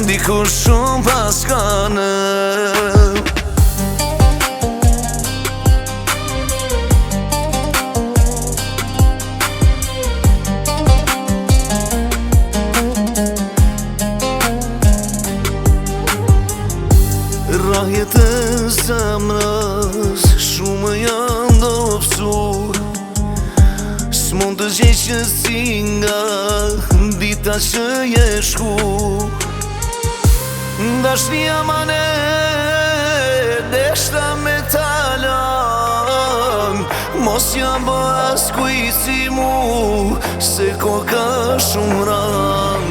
dikur shumë paskane. Rahjet e zemrës shumë janë dopsur, s'mund të gjeqë si nga dita që je shku. Dashnia mane deshta me talan, mos jam bë as kuj si mu, se koka shumë ran.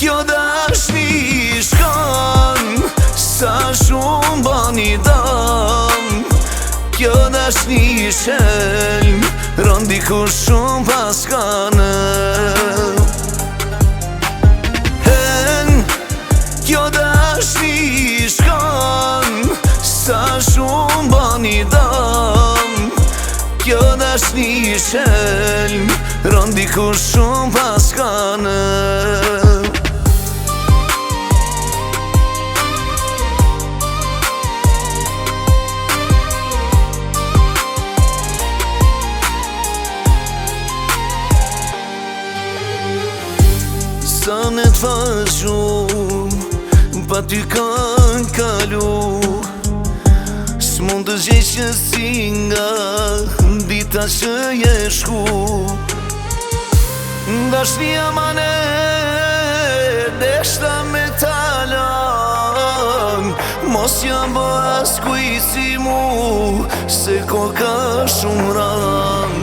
Kjo dashni shkan, sa shumë bani dam. Kjo dashni shelm, ron dikur shumë paskane. Kjo dashni shkan, sa shumë bani dam. Kjo dashni shelm, ron dikur shumë paskane. Sa ne t'faqum, pa ty kanë kalu, s'mund të gjeqë si nga dita që je shku. Dashnia mane deshta me talan, mos jam bë as kuj si mu, se koka shumë ran.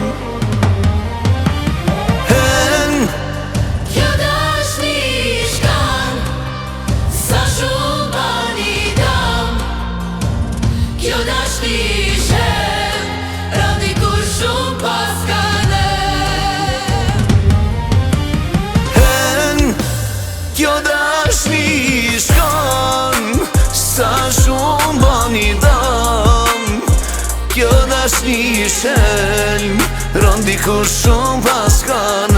Kjo dashni shkan, sa shumë bani dam. Kjo dashni shelm, ron dikur shumë paskane.